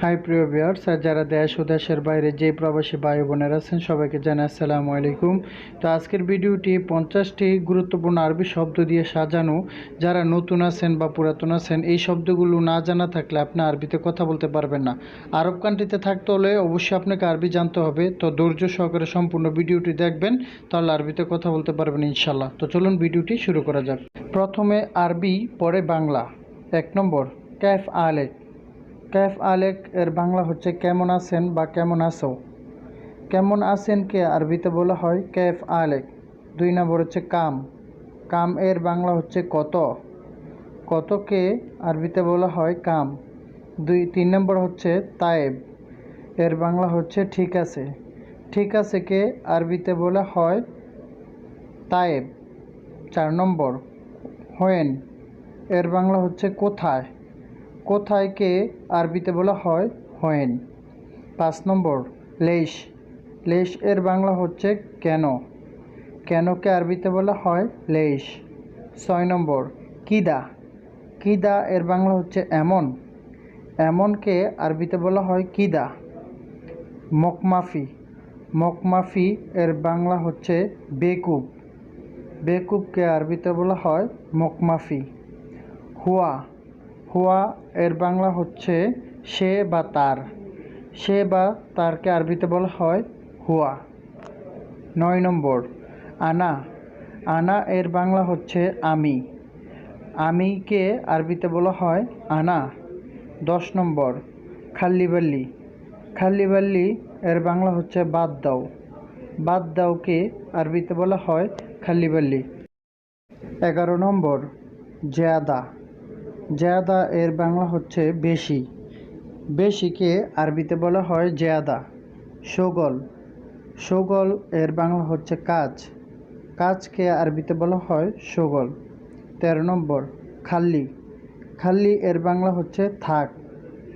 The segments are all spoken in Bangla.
হাই প্রিয় ভিউয়ার্স, আর যারা দেশ ও দেশের বাইরে যে প্রবাসী ভাই বোনেরা আছেন সবাইকে জানাই আসসালামু আলাইকুম। তো আজকের ভিডিওটি 50টি গুরুত্বপূর্ণ আরবি শব্দ দিয়ে সাজানো। যারা নতুন আছেন বা পুরাতন আছেন, এই শব্দগুলো না জানা থাকলে আপনি আরবিতে কথা বলতে পারবেন না। আরব কান্ট্রিতে থাকতে হলে অবশ্যই আপনাকে আরবি জানতে হবে। তো ধৈর্য সহকারে সম্পূর্ণ ভিডিওটি দেখবেন, তাহলে আরবিতে কথা বলতে পারবেন ইনশাল্লাহ। তো চলুন ভিডিওটি শুরু করা যাক। প্রথমে আরবি, পরে বাংলা। 1 নম্বর, ক্যাফ আলেক। ক্যাফ আলেক এর বাংলা হচ্ছে কেমন আছেন বা কেমন আছো। কেমন আছেনকে আরবিতে বলা হয় ক্যাফ আলেক। 2 নম্বর হচ্ছে কাম। কাম এর বাংলা হচ্ছে কত। কতকে আরবিতে বলা হয় কাম। 3 নম্বর হচ্ছে তায়েব। এর বাংলা হচ্ছে ঠিক আছে। ঠিক আছে কে আরবিতে বলা হয় তায়েব। 4 নম্বর, হোয়েন। এর বাংলা হচ্ছে কোথায়। কোথায়কে আরবিতে বলা হয় হোয়েন। 5 number, lace. লেশ এর বাংলা হচ্ছে কেন। কেনকে আরবিতে বলা হয় লেশ। 6 নম্বর, কিদা। কিদা এর বাংলা হচ্ছে এমন। এমনকে আরবিতে বলা হয় কিদা। মকমাফি। মকমাফি এর বাংলা হচ্ছে বেকুব। বেকুবকে আরবিতে বলা হয় মকমাফি। হুয়া। হুয়া এর বাংলা হচ্ছে সে বা তার। সে বা তারকে আরবিতে বলা হয় হুয়া। 9 নম্বর, আনা। আনা এর বাংলা হচ্ছে আমি। আমিকে আরবিতে বলা হয় আনা। 10 নম্বর, খাল্লিবাল্লি। খাল্লিবাল্লি এর বাংলা হচ্ছে বাদ দাও। বাদ দাওকে আরবিতে বলা হয় খাল্লিবাল্লি। 11 নম্বর, জেয়াদা। জেয়াদা এর বাংলা হচ্ছে বেশি। বেশিকে আরবিতে বলা হয় জেয়াদা। শোগল। শোগল এর বাংলা হচ্ছে কাজ। কাজকে আরবিতে বলা হয় শোগল। 13 নম্বর, খাল্লি। খাল্লি এর বাংলা হচ্ছে থাক।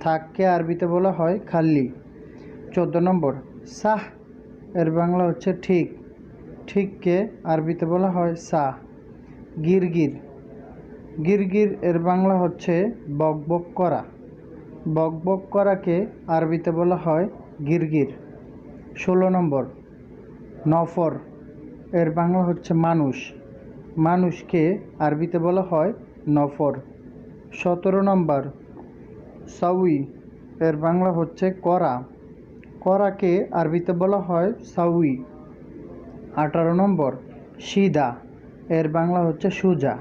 থাককে আরবিতে বলা হয় খাল্লি। 14 নম্বর, সাহ। এর বাংলা হচ্ছে ঠিক। ঠিককে আরবিতে বলা হয় সাহ। গিরগির। গিরগির এর বাংলা হচ্ছে বকবক করা। বকবক করাকে আরবিতে বলা হয় গিরগির। 16 নম্বর, নফর। এর বাংলা হচ্ছে মানুষ। মানুষকে আরবিতে বলা হয় নফর। 17 নম্বর, সাউই। এর বাংলা হচ্ছে করা। করাকে আরবিতে বলা হয় সাউই। 18 নম্বর, সিদা। এর বাংলা হচ্ছে সুজা।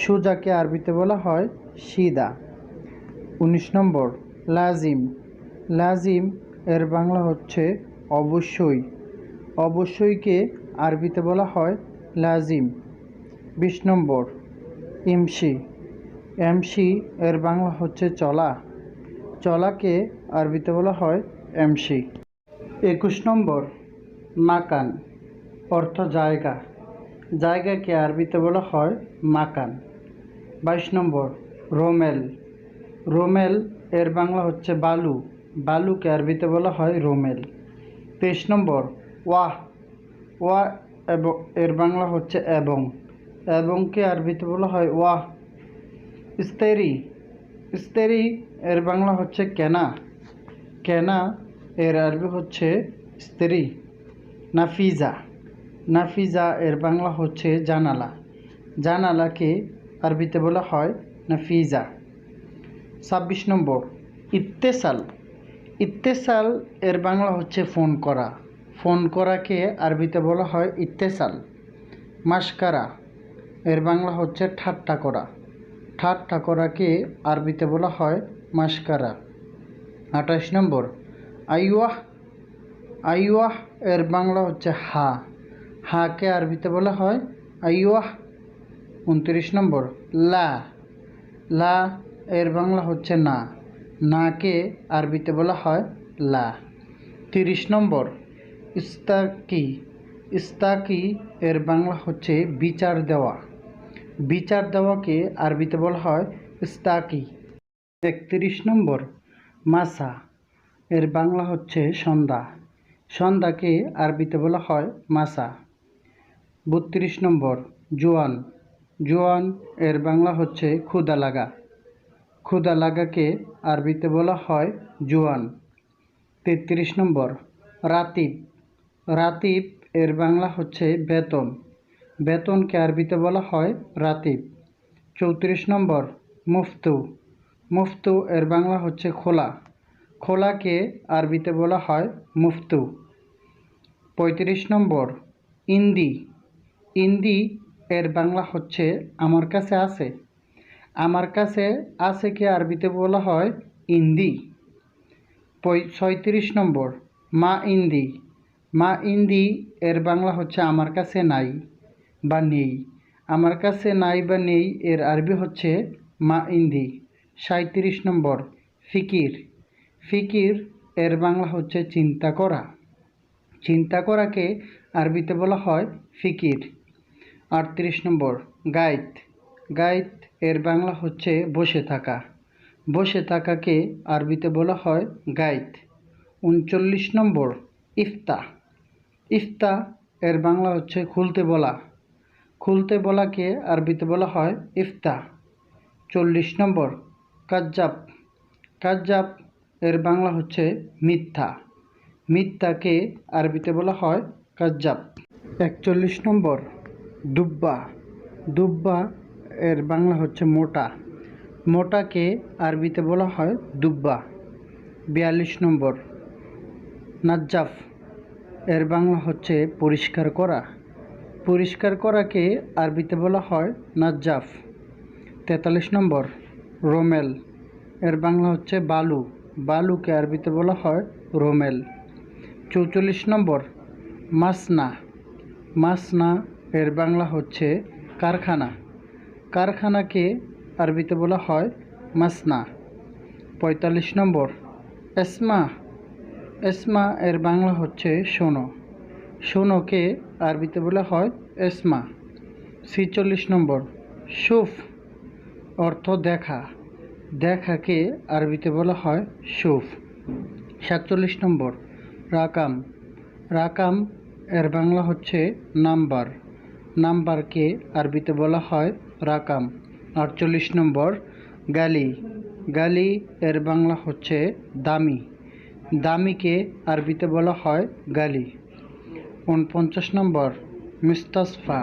সুজাকে আরবিতে বলা হয় সিদা। 19 নম্বর, লাজিম। লাজিম এর বাংলা হচ্ছে অবশ্যই। অবশ্যইকে আরবিতে বলা হয় লাজিম। 20 নম্বর, ইমসি। এমসি এর বাংলা হচ্ছে চলা। চলাকে আরবিতে বলা হয় এমসি। 21 নম্বর, মাকান। অর্থ জায়গা। জায়গাকে আরবিতে বলা হয় মাকান। 22 নম্বর, রোমেল। রোমেল এর বাংলা হচ্ছে বালু। বালুকে আরবিতে বলা হয় রোমেল। 23 নম্বর, ওয়াহ। ওয়াহ এর বাংলা হচ্ছে এবং। এবংকে আরবিতে বলা হয় ওয়াহ। ইস্তেরি। ইস্তেরি এর বাংলা হচ্ছে কেনা। কেনা এর আরবি হচ্ছে ইস্তেরি। নাফিজা। নাফিজা এর বাংলা হচ্ছে জানালা। জানালাকে আরবিতে বলা হয় নাফিজা। 26 নম্বর, ইত্তেসাল। ইত্তেসাল এর বাংলা হচ্ছে ফোন করা। ফোন করাকে আরবিতে বলা হয় ইত্তেসাল। মাস্কারা এর বাংলা হচ্ছে ঠাট্টা করা। ঠাট্টা করাকে আরবিতে বলা হয় মাস্কারা। 28 নম্বর, আইওয়াহ। আইওয়াহ এর বাংলা হচ্ছে হা। হাকে আরবিতে বলা হয় আইওয়াহ। 29 নম্বর, লা। লা এর বাংলা হচ্ছে না। নাকে আরবিতে বলা হয় লা। 30 নম্বর, ইস্তাকি। ইস্তাকি এর বাংলা হচ্ছে বিচার দেওয়া। বিচার দেওয়াকে আরবিতে বলা হয় ইস্তাকি। 31 নম্বর, মাসা। এর বাংলা হচ্ছে সন্ধ্যা। সন্ধ্যাকে আরবিতে বলা হয় মাসা। 32 নম্বর, জোয়ান। জোয়ান এর বাংলা হচ্ছে ক্ষুধা লাগা। ক্ষুধা লাগাকে আরবিতে বলা হয় জুয়ান। 33 নম্বর, রাতিব। রাতিব এর বাংলা হচ্ছে বেতন। বেতনকে আরবিতে বলা হয় রাতিব। 34 নম্বর, মুফতু। মুফতু এর বাংলা হচ্ছে খোলা। খোলাকে আরবিতে বলা হয় মুফতু। 35 নম্বর, ইন্দি। ইন্দি এর বাংলা হচ্ছে আমার কাছে আছে। আমার কাছে আছেকে আরবিতে বলা হয় ইন্দি। 36 নম্বর, মা ইন্দি। মা ইন্দি এর বাংলা হচ্ছে আমার কাছে নাই বা নেই। আমার কাছে নাই বা নেই এর আরবি হচ্ছে মা ইন্দি। 37 নম্বর, ফিকির। ফিকির এর বাংলা হচ্ছে চিন্তা করা। চিন্তা করাকে আরবিতে বলা হয় ফিকির। 38 নম্বর, গাইত। গাইত এর বাংলা হচ্ছে বসে থাকা। বসে থাকাকে আরবিতে বলা হয় গাইত। 39 নম্বর, ইফতা। ইফতা এর বাংলা হচ্ছে খুলতে বলা। খুলতে বলাকে আরবিতে বলা হয় ইফতা। 40 নম্বর, কাজ্জাব। কাজ্জাব এর বাংলা হচ্ছে মিথ্যা। মিথ্যাকে আরবিতে বলা হয় কাজ্জাব। 41 নম্বর, দুব্বা। দুব্বা এর বাংলা হচ্ছে মোটা। মোটাকে আরবিতে বলা হয় দুব্বা। 42 নম্বর, নাজ্জাফ। এর বাংলা হচ্ছে পরিষ্কার করা। পরিষ্কার করাকে আরবিতে বলা হয় নাজ্জাফ। 43 নম্বর, রোমেল। এর বাংলা হচ্ছে বালু। বালুকে আরবিতে বলা হয় রোমেল। 44 নম্বর, মাসনা। মাসনা এর বাংলা হচ্ছে কারখানা। কারখানাকে আরবিতে বলা হয় মাসনা। 45 নম্বর, এসমা। এসমা এর বাংলা হচ্ছে শোনো। শোনোকে আরবিতে বলা হয় এসমা। 46 নম্বর, শুফ। অর্থ দেখা। দেখাকে আরবিতে বলা হয় শুফ। 47 নম্বর, রাকাম। রাকাম এর বাংলা হচ্ছে নাম্বার। নাম্বারকে আরবিতে বলা হয় রাকাম। 48 নম্বর, গালি। গালি এর বাংলা হচ্ছে দামি। দামিকে আরবিতে বলা হয় গালি। 49 নম্বর, মিস্তাসফা।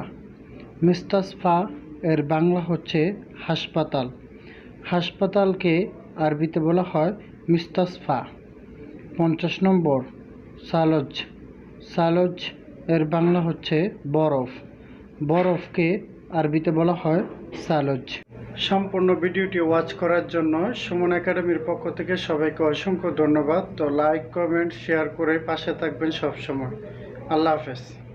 মিস্তাসফা এর বাংলা হচ্ছে হাসপাতাল। হাসপাতালকে আরবিতে বলা হয় মিস্তাসফা। 50 নম্বর, সালজ। সালজ এর বাংলা হচ্ছে বরফ। বরফকে আরবিতে বলা হয় সালজ। সম্পূর্ণ ভিডিওটি ওয়াচ করার জন্য সুমন একাডেমির পক্ষ থেকে সবাইকে অসংখ্য ধন্যবাদ। তো লাইক, কমেন্ট, শেয়ার করে পাশে থাকবেন সবসময়। আল্লাহ হাফেজ।